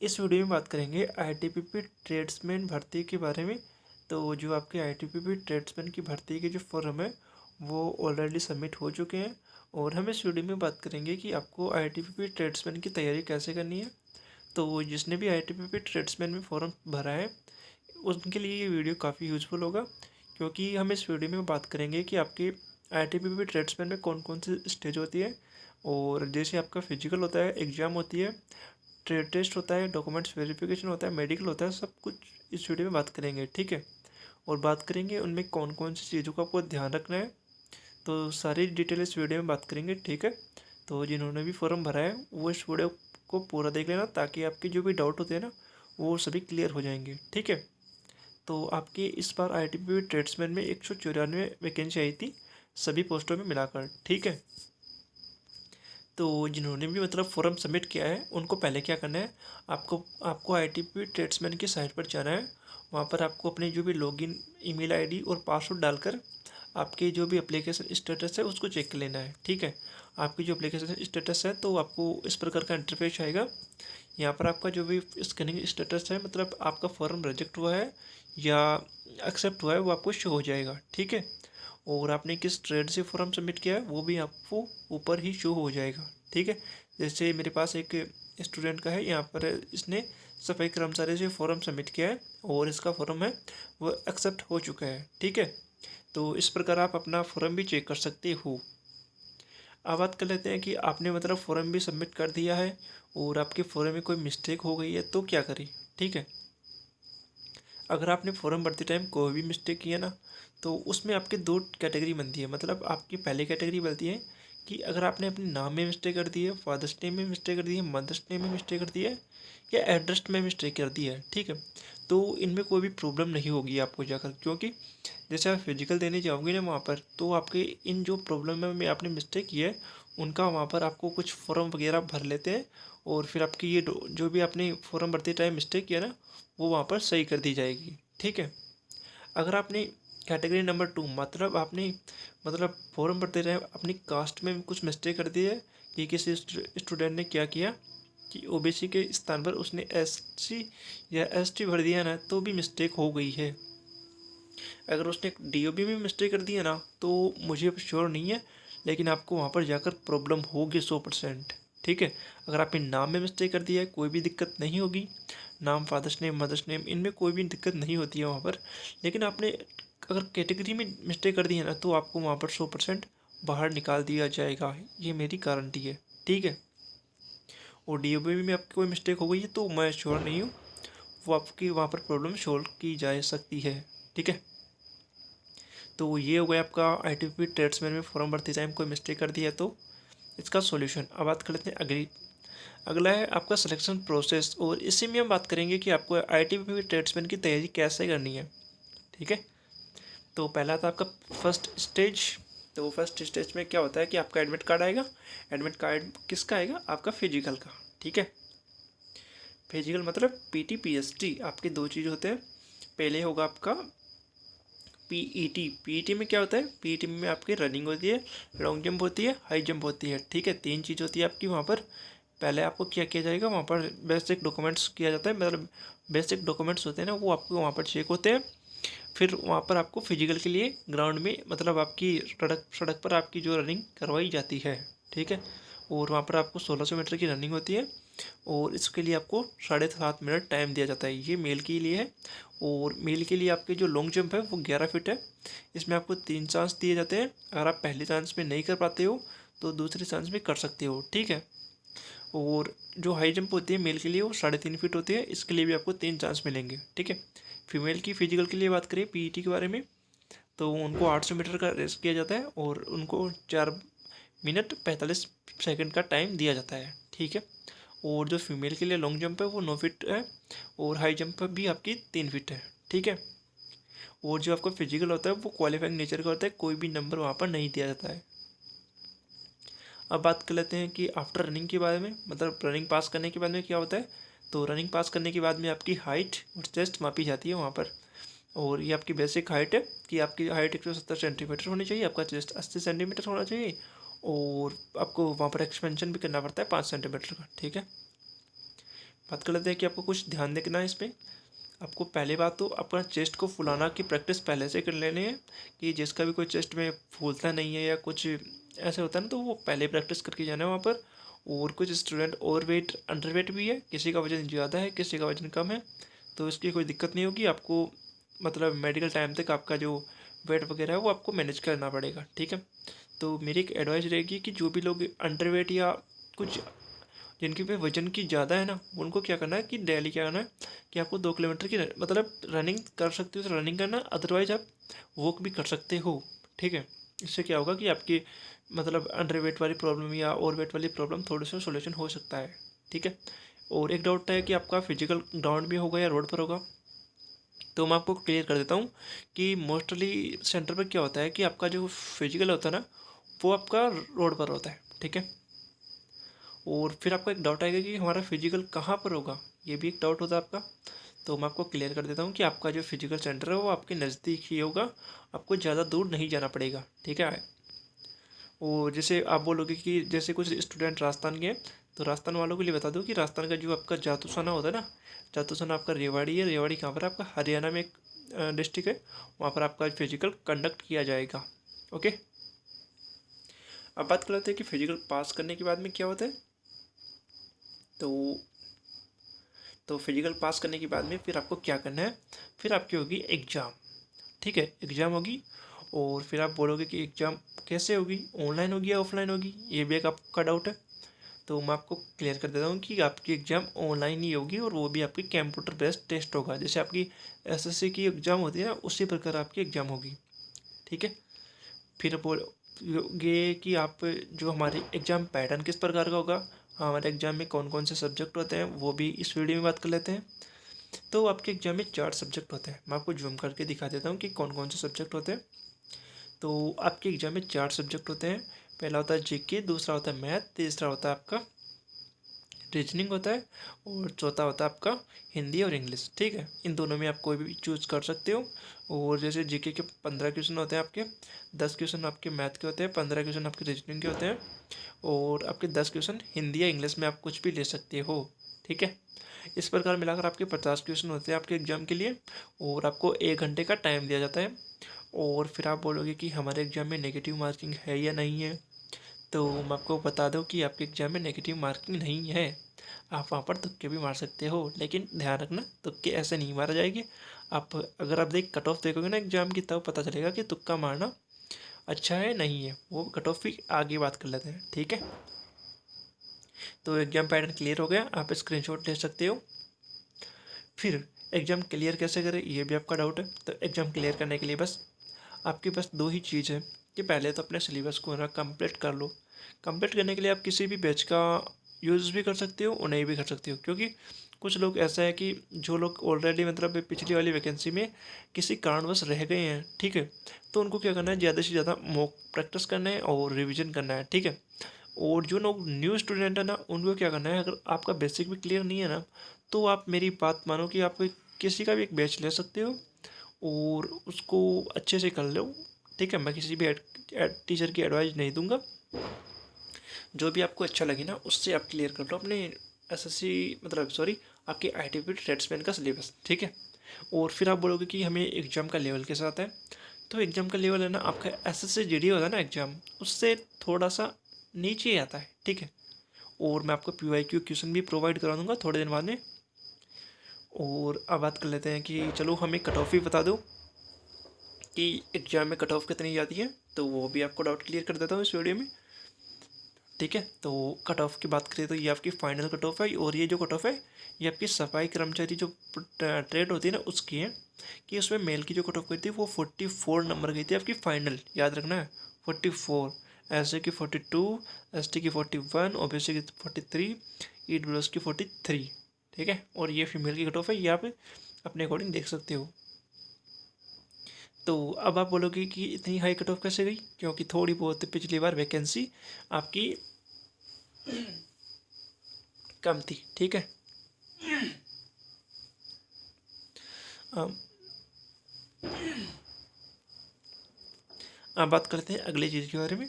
इस वीडियो में बात करेंगे आईटीबीपी ट्रेड्समैन भर्ती के बारे में। तो जो आपके आईटीबीपी ट्रेड्समैन की भर्ती के जो फॉर्म है वो ऑलरेडी सबमिट हो चुके हैं और हम इस वीडियो में बात करेंगे कि आपको आईटीबीपी ट्रेड्समैन की तैयारी कैसे करनी है। तो जिसने भी आईटीबीपी ट्रेड्समैन में फॉर्म भरा है उनके लिए ये वीडियो काफ़ी यूज़फुल होगा, क्योंकि हम इस वीडियो में बात करेंगे कि आपकी आईटीबीपी ट्रेड्समैन में कौन कौन सी स्टेज होती है। और जैसे आपका फिजिकल होता है, एग्ज़ाम होती है, ट्रेड टेस्ट होता है, डॉक्यूमेंट्स वेरिफिकेशन होता है, मेडिकल होता है, सब कुछ इस वीडियो में बात करेंगे, ठीक है। और बात करेंगे उनमें कौन कौन सी चीज़ों का आपको ध्यान रखना है, तो सारी डिटेल इस वीडियो में बात करेंगे, ठीक है। तो जिन्होंने भी फॉर्म भरा है वो इस वीडियो को पूरा देख लेना, ताकि आपके जो भी डाउट होते हैं ना वो सभी क्लियर हो जाएंगे, ठीक है। तो आपकी इस बार आईटीबीपी ट्रेड्समैन में 194 वैकेंसी आई थी, सभी पोस्टों में मिलाकर, ठीक है। तो जिन्होंने भी मतलब फॉर्म सबमिट किया है उनको पहले क्या करना है, आपको आपको आईटीबीपी ट्रेड्समैन की साइट पर जाना है। वहाँ पर आपको अपने जो भी लॉगिन ईमेल आईडी और पासवर्ड डालकर आपके जो भी एप्लीकेशन स्टेटस है उसको चेक कर लेना है, ठीक है। आपकी जो एप्लीकेशन स्टेटस है तो आपको इस प्रकार का इंटरफेस आएगा। यहाँ पर आपका जो भी स्कैनिंग स्टेटस है, मतलब आपका फॉर्म रिजेक्ट हुआ है या एक्सेप्ट हुआ है, वो आपको शो हो जाएगा, ठीक है। और आपने किस ट्रेड से फॉर्म सबमिट किया है वो भी आपको ऊपर ही शो हो जाएगा, ठीक है। जैसे मेरे पास एक स्टूडेंट का है, यहाँ पर इसने सफाई कर्मचारी से फॉर्म सबमिट किया है और इसका फॉर्म है वो एक्सेप्ट हो चुका है, ठीक है। तो इस प्रकार आप अपना फॉर्म भी चेक कर सकते हो। अब बात कर लेते हैं कि आपने मतलब फॉर्म भी सबमिट कर दिया है और आपके फॉर्म में कोई मिस्टेक हो गई है तो क्या करें, ठीक है। अगर आपने फॉर्म भरते टाइम कोई भी मिस्टेक किया ना, तो उसमें आपके दो कैटेगरी बनती है। मतलब आपकी पहली कैटेगरी बनती है कि अगर आपने अपने नाम में मिस्टेक कर दी है, फादर्स नेम में मिस्टेक कर दी है, मदर्स नेम में मिस्टेक कर दी है या एड्रेस में मिस्टेक कर दी है, ठीक है। तो इनमें कोई भी प्रॉब्लम नहीं होगी आपको जाकर, क्योंकि जैसे आप फिजिकल देने जाओगे ना वहाँ पर, तो आपके इन जो प्रॉब्लम में आपने मिस्टेक की है उनका वहाँ पर आपको कुछ फॉर्म वगैरह भर लेते हैं और फिर आपकी ये जो भी आपने फॉर्म भरते टाइम मिस्टेक किया ना वो वहाँ पर सही कर दी जाएगी, ठीक है। अगर आपने कैटेगरी नंबर 2, मतलब आपने मतलब फॉर्म भरते टाइम अपनी कास्ट में कुछ मिस्टेक कर दी है कि किसी स्टूडेंट ने क्या किया कि ओबीसी के स्थान पर उसने एससी या एसटी भर दिया ना, तो भी मिस्टेक हो गई है। अगर उसने डीओबी में मिस्टेक कर दिया ना तो मुझे अब श्योर नहीं है, लेकिन आपको वहाँ पर जाकर प्रॉब्लम होगी 100%, ठीक है। अगर आपने नाम में मिस्टेक कर दिया है कोई भी दिक्कत नहीं होगी, नाम, फादर्स नेम, मदर्स नेम, इनमें कोई भी दिक्कत नहीं होती है वहाँ पर। लेकिन आपने अगर कैटेगरी में मिस्टेक कर दी है ना तो आपको वहाँ पर 100% बाहर निकाल दिया जाएगा, ये मेरी गारंटी है, ठीक है। और डीओबी में आपकी कोई मिस्टेक हो गई है तो मैं श्योर नहीं हूँ, वो आपकी वहाँ पर प्रॉब्लम सॉल्व की जा सकती है, ठीक है। तो ये हो गया आपका आईटीबीपी ट्रेड्समैन में फॉर्म भरते टाइम कोई मिस्टेक कर दी है तो इसका सॉल्यूशन। अब बात कर लेते हैं अगली। अगला है आपका सिलेक्शन प्रोसेस, और इसी में हम बात करेंगे कि आपको आईटीबीपी ट्रेड्समैन की तैयारी कैसे करनी है, ठीक है। तो पहला था आपका फर्स्ट स्टेज। तो फर्स्ट स्टेज में क्या होता है कि आपका एडमिट कार्ड आएगा। एडमिट कार्ड किसका आएगा? आपका फिजिकल का, ठीक है। फिजिकल मतलब पीटी पीएसटी, आपके दो चीज़ होते हैं। पहले होगा आपका पीईटी। पीईटी में क्या होता है? पीईटी में आपकी रनिंग होती है, लॉन्ग जंप होती है, हाई जंप होती है, ठीक है। तीन चीज़ होती है आपकी वहाँ पर। पहले आपको क्या किया जाएगा, वहाँ पर बेसिक डॉक्यूमेंट्स किया जाता है, मतलब बेसिक डॉक्यूमेंट्स होते हैं ना वो आपको वहाँ पर चेक होते हैं। फिर वहाँ पर आपको फिजिकल के लिए ग्राउंड में, मतलब आपकी सड़क सड़क पर आपकी जो रनिंग करवाई जाती है, ठीक है। और वहाँ पर आपको 1600 मीटर की रनिंग होती है और इसके लिए आपको 7.5 मिनट टाइम दिया जाता है, ये मेल के लिए है। और मेल के लिए आपके जो लॉन्ग जंप है वो 11 फीट है। इसमें आपको 3 चांस दिए जाते हैं। अगर आप पहले चांस में नहीं कर पाते हो तो दूसरे चांस में कर सकते हो, ठीक है। और जो हाई जंप होती है मेल के लिए वो 3.5 फीट होती है, इसके लिए भी आपको 3 चांस मिलेंगे, ठीक है। फीमेल की फिजिकल के लिए बात करें पीईटी के बारे में, तो उनको 800 मीटर का रेस किया जाता है और उनको 4 मिनट 45 सेकंड का टाइम दिया जाता है, ठीक है। और जो फीमेल के लिए लॉन्ग जंप है वो 9 फीट है और हाई जंप भी आपकी 3 फीट है, ठीक है। और जो आपका फिजिकल होता है वो क्वालिफाइंग नेचर का होता है, कोई भी नंबर वहाँ पर नहीं दिया जाता है। अब बात कर लेते हैं कि आफ्टर रनिंग के बारे में, मतलब रनिंग पास करने के बाद में क्या होता है। तो रनिंग पास करने के बाद में आपकी हाइट और चेस्ट मापी जाती है वहाँ पर। और ये आपकी बेसिक हाइट है कि आपकी हाइट 170 सेंटीमीटर होनी चाहिए, आपका चेस्ट 80 सेंटीमीटर होना चाहिए और आपको वहाँ पर एक्सपेंशन भी करना पड़ता है 5 सेंटीमीटर का, ठीक है। बात कर लेते हैं कि आपको कुछ ध्यान देना है इस पर। आपको पहली बात तो अपना चेस्ट को फुलाना की प्रैक्टिस पहले से कर लेनी है, कि जिसका भी कोई चेस्ट में फूलता नहीं है या कुछ ऐसे होता है ना, तो वो पहले प्रैक्टिस करके जाना है वहाँ पर। और कुछ student over weight under weight भी है, किसी का वजन ज़्यादा है किसी का वजन कम है, तो इसकी कोई दिक्कत नहीं होगी आपको। मतलब मेडिकल टाइम तक आपका जो वेट वगैरह है वो आपको मैनेज करना पड़ेगा, ठीक है। तो मेरी एक एडवाइस रहेगी कि जो भी लोग अंडर वेट या कुछ जिनके पे वजन की ज़्यादा है ना, उनको क्या करना है कि डेली क्या करना है कि आपको 2 किलोमीटर की मतलब रनिंग कर सकते हो तो रनिंग करना, अदरवाइज आप वॉक भी कर सकते हो, ठीक है। इससे क्या होगा कि आपकी मतलब अंडर वेट वाली प्रॉब्लम या ओवर वेट वाली प्रॉब्लम थोड़ी सा सोल्यूशन हो सकता है, ठीक है। और एक डाउट है कि आपका फिजिकल ग्राउंड में होगा या रोड पर होगा, तो मैं आपको क्लियर कर देता हूँ कि मोस्टली सेंटर पर क्या होता है कि आपका जो फिजिकल होता है ना, वो आपका रोड पर होता है, ठीक है। और फिर आपको एक डाउट आएगा कि हमारा फिजिकल कहाँ पर होगा, ये भी एक डाउट होता है आपका। तो मैं आपको क्लियर कर देता हूँ कि आपका जो फिजिकल सेंटर है वो आपके नज़दीक ही होगा, आपको ज़्यादा दूर नहीं जाना पड़ेगा, ठीक है। और जैसे आप बोलोगे कि जैसे कुछ स्टूडेंट राजस्थान के हैं, तो राजस्थान वालों के लिए बता दूँ कि राजस्थान का जो आपका जातूसाना होता है ना, जातूसाना आपका रेवाड़ी है। रेवाड़ी कहाँ पर है आपका, हरियाणा में एक डिस्ट्रिक्ट है, वहाँ पर आपका फिजिकल कंडक्ट किया जाएगा, ओके। अब बात कर लेते हैं कि फिजिकल पास करने के बाद में क्या होता है। तो फिजिकल पास करने के बाद में फिर आपको क्या करना है, फिर आपकी होगी एग्ज़ाम, ठीक है, एग्ज़ाम होगी। और फिर आप बोलोगे कि एग्ज़ाम कैसे होगी, ऑनलाइन होगी या ऑफलाइन होगी, ये भी एक आपका डाउट है। तो मैं आपको क्लियर कर देता हूँ कि आपकी एग्ज़ाम ऑनलाइन ही होगी, और वो भी आपकी कंप्यूटर बेस्ड टेस्ट होगा। जैसे आपकी एसएससी की एग्ज़ाम होती है ना, उसी प्रकार आपकी एग्ज़ाम होगी, ठीक है। फिर बोलोगे कि आप जो हमारे एग्ज़ाम पैटर्न किस प्रकार का होगा, हमारे एग्ज़ाम में कौन कौन से सब्जेक्ट होते हैं, वो भी इस वीडियो में बात कर लेते हैं। तो आपके एग्जाम में 4 सब्जेक्ट होते हैं, मैं आपको जूम करके दिखा देता हूँ कि कौन कौन से सब्जेक्ट होते हैं। तो आपके एग्जाम में 4 सब्जेक्ट होते हैं। पहला होता है जीके, दूसरा होता है मैथ, तीसरा होता है आपका रीजनिंग होता है, और चौथा होता है आपका हिंदी और इंग्लिश, ठीक है। इन दोनों में आप कोई भी चूज़ कर सकते हो। और जैसे जीके के 15 क्वेश्चन होते हैं आपके, 10 क्वेश्चन आपके मैथ के होते हैं, 15 क्वेश्चन आपके रीजनिंग के होते हैं, और आपके 10 क्वेश्चन हिंदी या इंग्लिश में आप कुछ भी ले सकते हो, ठीक है। इस प्रकार मिलाकर आपके 50 क्वेश्चन होते हैं आपके एग्जाम के लिए, और आपको 1 घंटे का टाइम दिया जाता है। और फिर आप बोलोगे कि हमारे एग्जाम में नेगेटिव मार्किंग है या नहीं है, तो मैं आपको बता दूं कि आपके एग्जाम में नेगेटिव मार्किंग नहीं है। आप वहाँ पर तुक्के भी मार सकते हो, लेकिन ध्यान रखना तुक्के ऐसे नहीं मारा जाएंगे। आप अगर आप कट ऑफ देखोगे ना एग्जाम की, तब पता चलेगा कि तुक्का मारना अच्छा है नहीं है, वो कट ऑफ भी आगे बात कर लेते हैं, ठीक है। तो एग्जाम पैटर्न क्लियर हो गया, आप स्क्रीनशॉट ले सकते हो। फिर एग्ज़ाम क्लियर कैसे करें, ये भी आपका डाउट है। तो एग्ज़ाम क्लियर करने के लिए बस आपके पास दो ही चीज़ है कि पहले तो अपने सिलेबस को ना कंप्लीट कर लो। कंप्लीट करने के लिए आप किसी भी बैच का यूज़ भी कर सकते हो और नहीं भी कर सकते हो, क्योंकि कुछ लोग ऐसा है कि जो लोग ऑलरेडी मतलब पिछली वाली वैकेंसी में किसी कारणवश रह गए हैं, ठीक है, तो उनको क्या करना है, ज़्यादा से ज़्यादा मॉक प्रैक्टिस करना है और रिविजन करना है, ठीक है। और जो लोग न्यू स्टूडेंट है ना, उनको क्या करना है, अगर आपका बेसिक भी क्लियर नहीं है ना, तो आप मेरी बात मानो कि आप किसी का भी एक बैच ले सकते हो और उसको अच्छे से कर लो, ठीक है। मैं किसी भी टीचर की एडवाइस नहीं दूंगा, जो भी आपको अच्छा लगे ना उससे आप क्लियर कर लो अपने एसएससी मतलब सॉरी आपके आईटीपी ट्रेड्समैन का सिलेबस, ठीक है। और फिर आप बोलोगे कि हमें एग्जाम का लेवल कैसा आता है, तो एग्जाम का लेवल है ना आपका एसएससी जीडी होता है ना एग्जाम, उससे थोड़ा सा नीचे आता है, ठीक है। और मैं आपको पीवाईक्यू क्वेश्चन भी प्रोवाइड करा दूंगा थोड़े दिन बाद में। और अब बात कर लेते हैं कि चलो हमें कट ऑफ ही बता दो कि एग्जाम में कट ऑफ कितनी जाती है, तो वो भी आपको डाउट क्लियर कर देता हूँ इस वीडियो में, ठीक है। तो कट ऑफ की बात करें तो ये आपकी फाइनल कट ऑफ है, और ये जो कट ऑफ है ये आपकी सफाई कर्मचारी जो ट्रेड होती है ना उसकी है, कि उसमें मेल की जो कट ऑफ गई थी वो 44 नंबर गई थी आपकी फाइनल, याद रखना है 44। एस की 42, ST की 41, OBC की 43, EWS की 43, ठीक है। और ये फीमेल की कट ऑफ है, ये आप अपने अकॉर्डिंग देख सकते हो। तो अब आप बोलोगे कि इतनी हाई कट ऑफ कैसे गई, क्योंकि थोड़ी बहुत पिछली बार वैकेंसी आपकी कम थी, ठीक है। अब अब बात करते हैं अगली चीज़ के बारे में।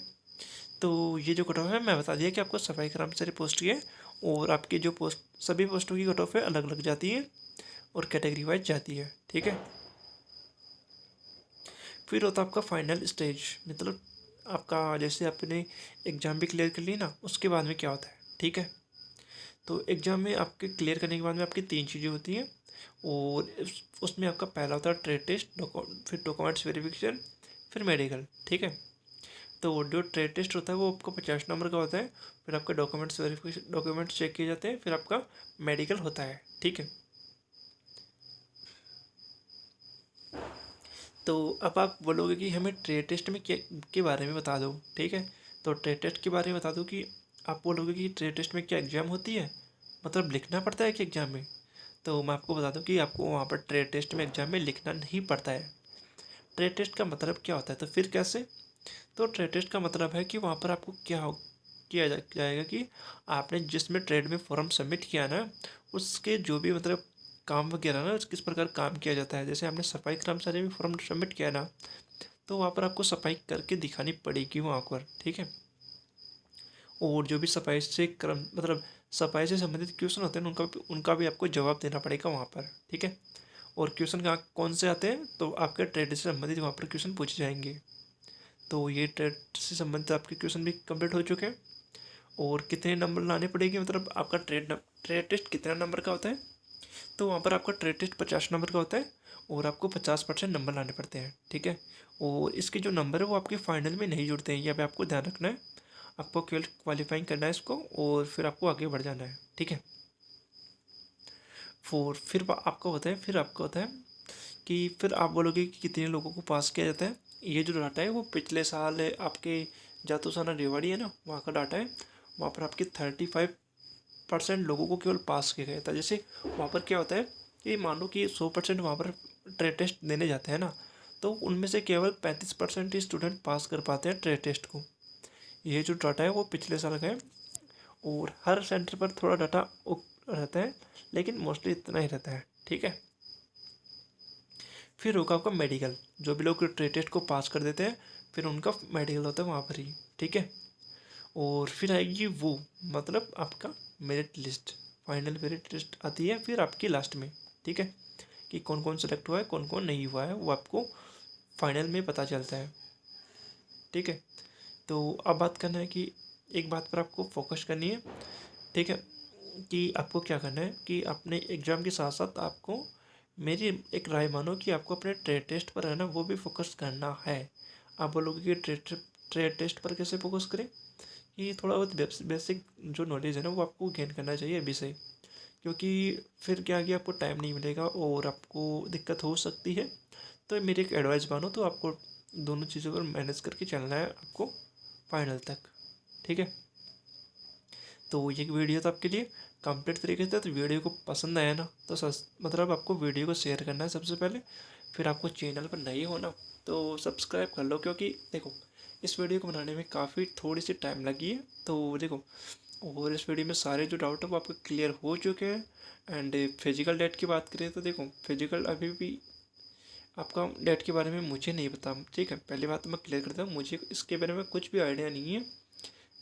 तो ये जो कट ऑफ है मैं बता दिया कि आपको सफाई कर्मचारी पोस्ट की है, और आपकी जो पोस्ट सभी पोस्टों की कट ऑफ है अलग अलग जाती है और कैटेगरी वाइज जाती है। ठीक है। फिर होता है आपका फाइनल स्टेज, मतलब आपका जैसे आपने एग्ज़ाम भी क्लियर कर ली ना, उसके बाद में क्या होता है। ठीक है। तो एग्ज़ाम में आपके क्लियर करने के बाद में आपकी 3 चीज़ें होती हैं, और उसमें आपका पहला होता है ट्रेड टेस्ट, फिर डॉक्यूमेंट्स वेरिफिकेशन, फिर मेडिकल। ठीक है। तो जो ट्रेड टेस्ट होता है वो आपका 50 नंबर का होता है, फिर आपका डॉक्यूमेंट्स वेरिफिकेशन, डॉक्यूमेंट्स चेक किए जाते हैं, फिर आपका मेडिकल होता है। ठीक है। तो अब आप बोलोगे कि हमें ट्रेड टेस्ट में क्या के बारे में बता दो। ठीक है। तो ट्रेड टेस्ट के बारे में बता दो कि आप बोलोगे कि ट्रेड टेस्ट में क्या एग्ज़ाम होती है, मतलब लिखना पड़ता है कि एग्ज़ाम में। तो मैं आपको बता दूं कि आपको वहाँ पर ट्रेड टेस्ट में एग्ज़ाम में लिखना नहीं पड़ता है। ट्रेड टेस्ट का मतलब क्या होता है, तो फिर कैसे। तो ट्रेड टेस्ट का मतलब है कि वहाँ पर आपको किया जाएगा कि आपने जिसमें ट्रेड में फॉर्म सबमिट किया ना, उसके जो भी मतलब काम वगैरह ना, किस प्रकार काम किया जाता है। जैसे आपने सफाई कर्मचारी में फॉर्म सबमिट किया ना, तो वहाँ पर आपको सफाई करके दिखानी पड़ेगी वहाँ पर। ठीक है। और जो भी सफाई से क्रम मतलब सफाई से संबंधित क्वेश्चन होते हैं उनका भी आपको जवाब देना पड़ेगा वहाँ पर। ठीक है। और क्वेश्चन कहाँ कौन से आते हैं, तो आपके ट्रेड से संबंधित वहाँ पर क्वेश्चन पूछे जाएंगे। तो ये ट्रेड से संबंधित आपके क्वेश्चन भी कंप्लीट हो चुके हैं। और कितने नंबर लाने पड़ेंगे, मतलब आपका ट्रेड टेस्ट कितना नंबर का होता है, तो वहाँ पर आपका ट्रेड टेस्ट 50 नंबर का होता है, और आपको 50% नंबर लाने पड़ते हैं। ठीक है। और इसके जो नंबर है वो आपके फाइनल में नहीं जुड़ते हैं, ये भी आपको ध्यान रखना है। आपको केवल क्वालिफाइंग करना है इसको, और फिर आपको आगे बढ़ जाना है। ठीक है। आपका होता है कि फिर आप बोलोगे कि कितने लोगों को पास किया जाता है। ये जो डाटा है वो पिछले साल आपके जातूसाना रेवाड़ी है ना, वहाँ का डाटा है। वहाँ पर आपके 35% लोगों को केवल पास किया गया था। जैसे वहाँ पर क्या होता है कि मान लो कि 100% वहाँ पर ट्रेड टेस्ट देने जाते हैं ना, तो उनमें से केवल 35% ही स्टूडेंट पास कर पाते हैं ट्रेड टेस्ट को। ये जो डाटा है वो पिछले साल का है, और हर सेंटर पर थोड़ा डाटा रहता है, लेकिन मोस्टली इतना ही रहता है। ठीक है। फिर होगा आपका मेडिकल, जो भी लोग ट्रेड टेस्ट को पास कर देते हैं फिर उनका मेडिकल होता है वहाँ पर ही। ठीक है। और फिर आएगी वो, मतलब आपका merit list, final merit list आती है फिर आपकी लास्ट में। ठीक है। कि कौन कौन सेलेक्ट हुआ है कौन कौन नहीं हुआ है वो आपको फाइनल में पता चलता है। ठीक है। तो अब बात करना है कि एक बात पर आपको फोकस करनी है। ठीक है। कि आपको क्या करना है कि अपने एग्ज़ाम के साथ साथ आपको, मेरी एक राय मानो कि आपको अपने ट्रेड टेस्ट पर है ना वो भी फोकस करना है। आप बोलोगे कि ट्रेड टेस्ट पर कैसे फोकस करें, कि थोड़ा बहुत बेसिक जो नॉलेज है ना वो आपको गेन करना चाहिए अभी से, क्योंकि फिर क्या आगे आपको टाइम नहीं मिलेगा और आपको दिक्कत हो सकती है। तो मेरी एक एडवाइस मानो तो आपको दोनों चीज़ों पर मैनेज करके चलना है आपको फाइनल तक। ठीक है। तो ये वीडियो तो आपके लिए कंप्लीट तरीके से, तो वीडियो को पसंद आया ना तो मतलब आपको वीडियो को शेयर करना है सबसे पहले। फिर आपको चैनल पर नए हो ना तो सब्सक्राइब कर लो, क्योंकि देखो इस वीडियो को बनाने में काफ़ी थोड़ी सी टाइम लगी है। तो देखो, और इस वीडियो में सारे जो डाउट है वो आपके क्लियर हो चुके हैं। एंड फिजिकल डेट की बात करें तो देखो फिजिकल अभी भी आपका डेट के बारे में मुझे नहीं पता। ठीक है, पहली बात तो मैं क्लियर करता हूँ, मुझे इसके बारे में कुछ भी आइडिया नहीं है।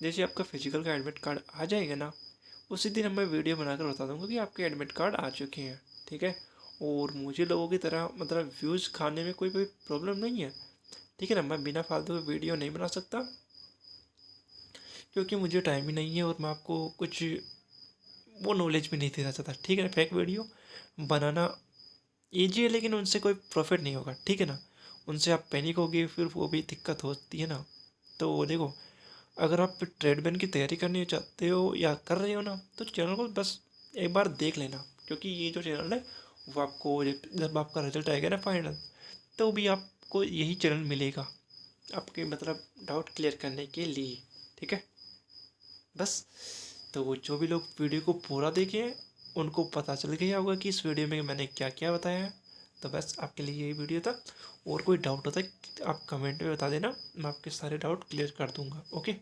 जैसे आपका फिजिकल का एडमिट कार्ड आ जाएगा ना, उसी दिन मैं वीडियो बनाकर बता दूंगा कि आपके एडमिट कार्ड आ चुके हैं। ठीक है। और मुझे लोगों की तरह मतलब व्यूज़ खाने में कोई कोई प्रॉब्लम नहीं है। ठीक है ना, मैं बिना फालतू के वीडियो नहीं बना सकता, क्योंकि मुझे टाइम ही नहीं है, और मैं आपको कुछ वो नॉलेज भी नहीं देना चाहता। ठीक है ना, फेक वीडियो बनाना ईजी है लेकिन उनसे कोई प्रॉफिट नहीं होगा। ठीक है ना, उनसे आप पैनिक होगी फिर वो भी दिक्कत होती है ना। तो देखो, अगर आप ट्रेडमैन की तैयारी करनी चाहते हो या कर रहे हो ना, तो चैनल को बस एक बार देख लेना, क्योंकि ये जो चैनल है वो आपको जब आपका रिजल्ट आएगा ना फाइनल, तो भी आपको यही चैनल मिलेगा आपके मतलब डाउट क्लियर करने के लिए। ठीक है। बस, तो जो भी लोग वीडियो को पूरा देखें उनको पता चल गया होगा कि इस वीडियो में मैंने क्या क्या बताया है। तो बस आपके लिए यही वीडियो था, और कोई डाउट होता है आप कमेंट में बता देना, मैं आपके सारे डाउट क्लियर कर दूंगा। ओके।